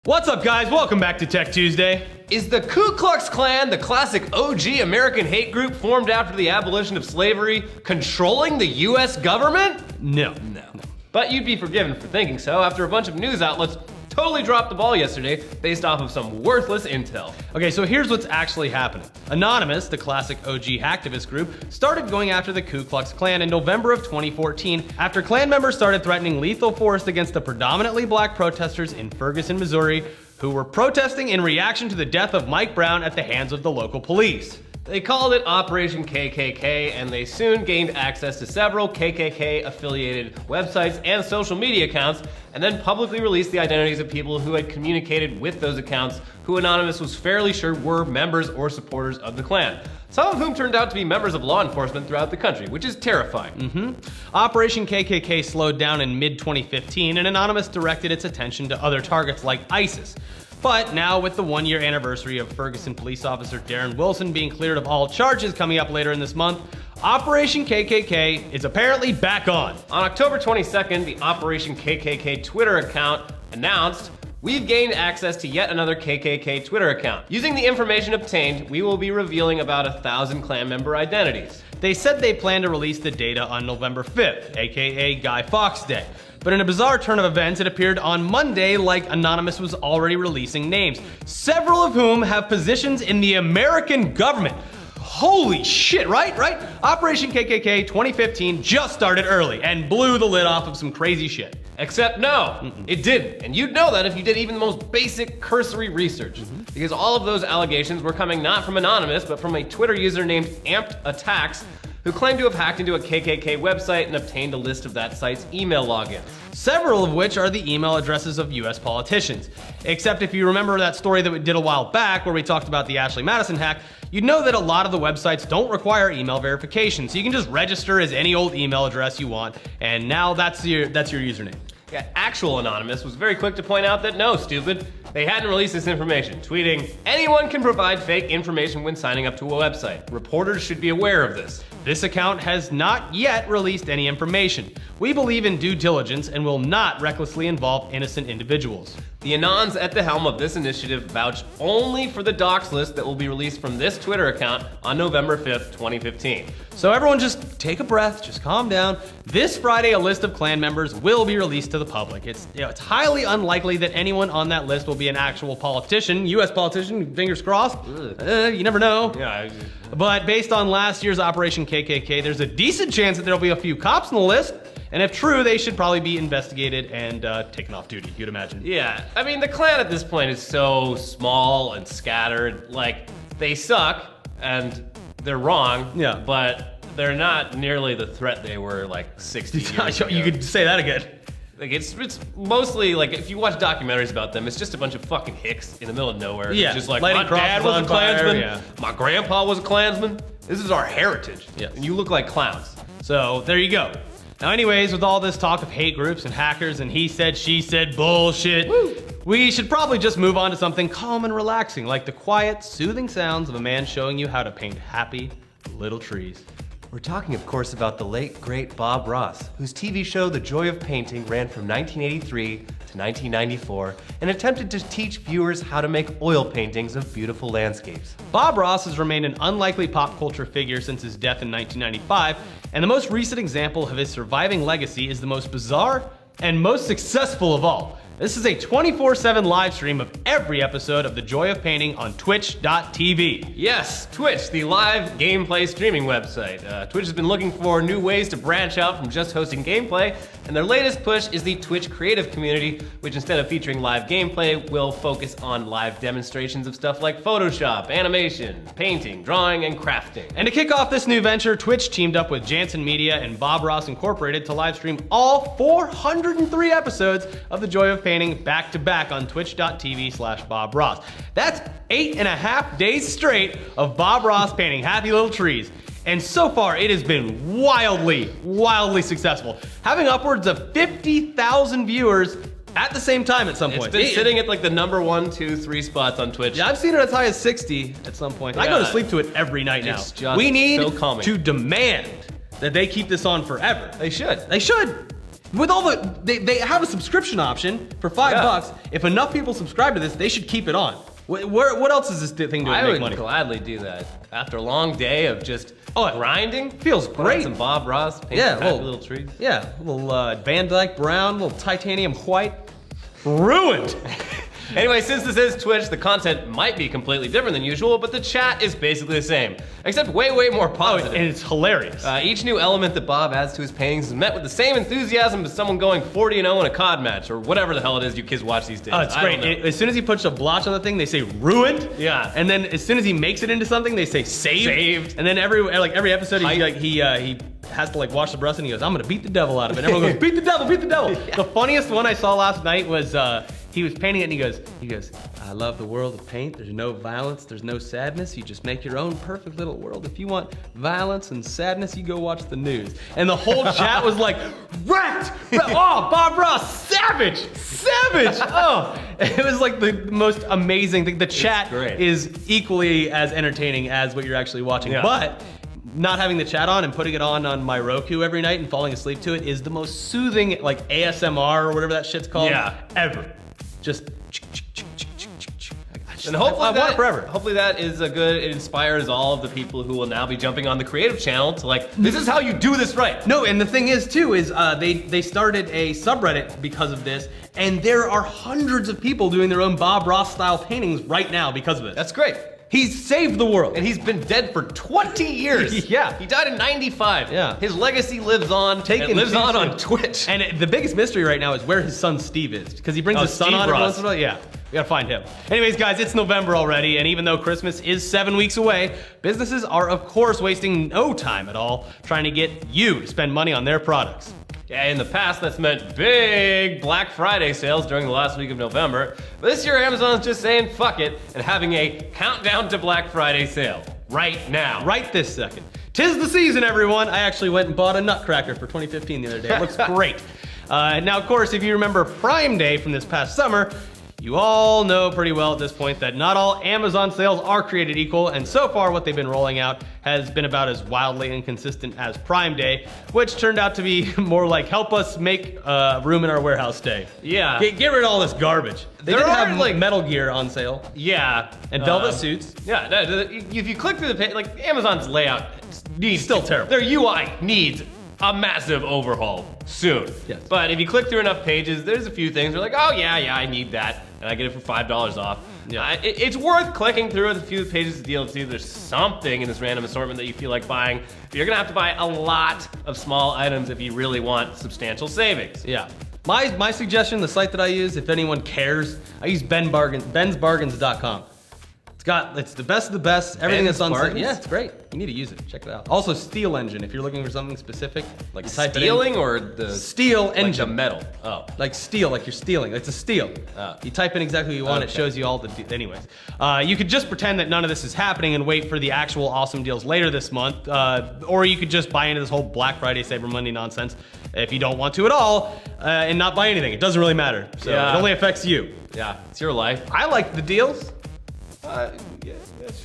What's up, guys? Welcome back to Tech Tuesday. Is the Ku Klux Klan, the classic OG American hate group formed after the abolition of slavery, controlling the US government? No. But you'd be forgiven for thinking so after a bunch of news outlets totally dropped the ball yesterday based off of some worthless intel. Okay, so here's what's actually happening. Anonymous, the classic OG hacktivist group, started going after the Ku Klux Klan in November of 2014 after Klan members started threatening lethal force against the predominantly black protesters in Ferguson, Missouri, who were protesting in reaction to the death of Mike Brown at the hands of the local police. They called it Operation KKK, and they soon gained access to several KKK-affiliated websites and social media accounts, and then publicly released the identities of people who had communicated with those accounts, who Anonymous was fairly sure were members or supporters of the Klan. Some of whom turned out to be members of law enforcement throughout the country, which is terrifying. Operation KKK slowed down in mid-2015, and Anonymous directed its attention to other targets like ISIS. But now, with the one-year anniversary of Ferguson police officer Darren Wilson being cleared of all charges coming up later in this month, Operation KKK is apparently back on. On October 22nd, the Operation KKK Twitter account announced, "We've gained access to yet another KKK Twitter account. Using the information obtained, we will be revealing about 1,000 Klan member identities." They said they plan to release the data on November 5th, aka Guy Fawkes Day. But in a bizarre turn of events, it appeared on Monday like Anonymous was already releasing names, several of whom have positions in the American government. Holy shit, right? Operation KKK 2015 just started early and blew the lid off of some crazy shit. Except no, it didn't. And you'd know that if you did even the most basic cursory research. Because all of those allegations were coming not from Anonymous, but from a Twitter user named Amped Attacks, who claimed to have hacked into a KKK website and obtained a list of that site's email logins. Several of which are the email addresses of US politicians. Except if you remember that story that we did a while back where we talked about the Ashley Madison hack, you'd know that a lot of the websites don't require email verification, so you can just register as any old email address you want, and now that's your username. Yeah, actual Anonymous was very quick to point out that no, stupid, they hadn't released this information, tweeting, "Anyone can provide fake information when signing up to a website. Reporters should be aware of this." This account has not yet released any information. We believe in due diligence and will not recklessly involve innocent individuals. The Anons at the helm of this initiative vouch only for the docs list that will be released from this Twitter account on November 5th, 2015. So everyone just take a breath, just calm down. This Friday, a list of Klan members will be released to the public. It's highly unlikely that anyone on that list will be an actual politician, US politician, fingers crossed. You never know. Yeah. But based on last year's Operation KKK, there's a decent chance that there'll be a few cops on the list. And if true, they should probably be investigated and taken off duty, you'd imagine. Yeah, I mean, the Klan at this point is so small and scattered. Like, they suck and they're wrong, but they're not nearly the threat they were like 60 years ago. You could say that again. Like, it's mostly, like, if you watch documentaries about them, it's just a bunch of fucking hicks in the middle of nowhere. Yeah, It's just like, lighting my dad was a crosses on fire, Klansman, my grandpa was a Klansman. This is our heritage, and you look like clowns. So, there you go. Now anyways, with all this talk of hate groups and hackers and he said, she said bullshit, we should probably just move on to something calm and relaxing, like the quiet, soothing sounds of a man showing you how to paint happy little trees. We're talking, of course, about the late, great Bob Ross, whose TV show The Joy of Painting ran from 1983 to 1994 and attempted to teach viewers how to make oil paintings of beautiful landscapes. Bob Ross has remained an unlikely pop culture figure since his death in 1995, and the most recent example of his surviving legacy is the most bizarre and most successful of all. This is a 24/7 live stream of every episode of The Joy of Painting on twitch.tv. Yes, Twitch, the live gameplay streaming website. Twitch has been looking for new ways to branch out from just hosting gameplay, and their latest push is the Twitch creative community, which instead of featuring live gameplay, will focus on live demonstrations of stuff like Photoshop, animation, painting, drawing, and crafting. And to kick off this new venture, Twitch teamed up with Jansen Media and Bob Ross Incorporated to live stream all 403 episodes of The Joy of Painting back to back on twitch.tv/Bob Ross. That's 8.5 days straight of Bob Ross painting happy little trees. And so far, it has been wildly successful, having upwards of 50,000 viewers at the same time at some point. It's been sitting at like the number 1, 2, 3 spots on Twitch. Yeah, I've seen it as high as 60 at some point. I go to sleep to it every night now. It's just we need so calming. to demand that they keep this on forever. They should. They should. With all they have a subscription option for $5. If enough people subscribe to this, they should keep it on. What else is this thing doing to make money? I would gladly do that. After a long day of just grinding. Feels great. Some Bob Ross, paint some happy little trees. Yeah, a little Van Dyke brown, a little titanium white. Ruined. Anyway, since this is Twitch, the content might be completely different than usual, but the chat is basically the same, except way more positive. And it's hilarious. Each new element that Bob adds to his paintings is met with the same enthusiasm as someone going 40-0 in a COD match, or whatever the hell it is you kids watch these days. Oh, it's great. As soon as he puts a blotch on the thing, they say ruined. Yeah. And then as soon as he makes it into something, they say saved. And then every episode, he has to wash the brush and he goes, I'm gonna beat the devil out of it. And everyone goes, beat the devil, beat the devil. Yeah. The funniest one I saw last night was he was painting it and he goes, I love the world of paint. There's no violence, there's no sadness. You just make your own perfect little world. If you want violence and sadness, you go watch the news. And the whole chat was like, wrecked! Oh, Bob Ross, savage! Savage! Oh, it was like the most amazing thing. The chat is equally as entertaining as what you're actually watching. Yeah. But not having the chat on and putting it on my Roku every night and falling asleep to it is the most soothing, ASMR or whatever that shit's called, ever. Just and hopefully I want it forever. Hopefully that is a good, it inspires all of the people who will now be jumping on the creative channel to this is how you do this right. No, and the thing is too, is they started a subreddit because of this, and there are hundreds of people doing their own Bob Ross style paintings right now because of it. That's great. He's saved the world. And he's been dead for 20 years. Yeah. He died in 95. Yeah. His legacy lives on, lives on Twitch. And the biggest mystery right now is where his son Steve is, because he brings his son on every once in a while. Yeah, we gotta find him. Anyways, guys, it's November already, and even though Christmas is 7 weeks away, businesses are, of course, wasting no time at all trying to get you to spend money on their products. Yeah, in the past, that's meant big Black Friday sales during the last week of November. But this year, Amazon's just saying fuck it and having a countdown to Black Friday sale right now. Right this second. 'Tis the season, everyone. I actually went and bought a Nutcracker for 2015 the other day. It looks great. Now, of course, if you remember Prime Day from this past summer, you all know pretty well at this point that not all Amazon sales are created equal, and so far what they've been rolling out has been about as wildly inconsistent as Prime Day, which turned out to be more like help us make room in our warehouse day. Yeah. Get rid of all this garbage. They did have Metal Gear on sale. Yeah. And Velvet Suits. Yeah, if you click through the page, Amazon's layout needs still terrible. Their UI needs a massive overhaul soon. Yes. But if you click through enough pages, there's a few things where oh yeah, I need that, and I get it for $5 off. Yeah. It's worth clicking through with a few pages of DLC. There's something in this random assortment that you feel like buying. But you're gonna have to buy a lot of small items if you really want substantial savings. Yeah. My suggestion, the site that I use, if anyone cares, I use bensbargains.com. It's the best of the best. Everything that's on sale. Yeah, it's great. You need to use it. Check it out. Also, Steel Engine, if you're looking for something specific. Like stealing or the... Steel Engine. Like the metal. Oh. Like steel, like you're stealing. It's a steel. Oh. You type in exactly what you want, it shows you all the... Anyways. You could just pretend that none of this is happening and wait for the actual awesome deals later this month. Or you could just buy into this whole Black Friday, Cyber Monday nonsense if you don't want to at all and not buy anything. It doesn't really matter. So it only affects you. Yeah, it's your life. I like the deals. Yeah,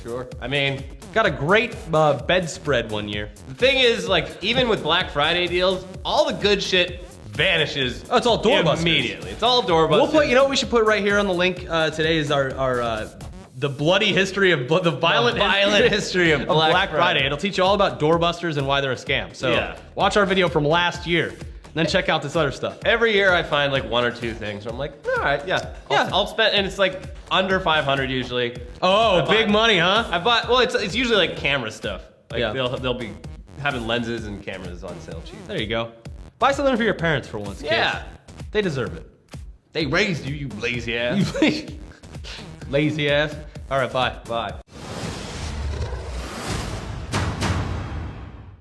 sure. I mean, got a great bedspread one year. The thing is, even with Black Friday deals, all the good shit vanishes. Oh, it's all doorbusters. Immediately. It's all doorbusters. We'll put, you know what we should put right here on the link today is our the bloody history of the violent history of Black Friday. It'll teach you all about doorbusters and why they're a scam. So watch our video from last year. Then check out this other stuff. Every year I find one or two things where I'm like, all right, I'll spend, and it's under 500 usually. Oh, big money, huh? I bought, well, it's usually camera stuff. They'll be having lenses and cameras on sale cheap. There you go. Buy something for your parents for once, kids. Yeah. They deserve it. They raised you, you lazy ass. Lazy ass. All right, bye. Bye.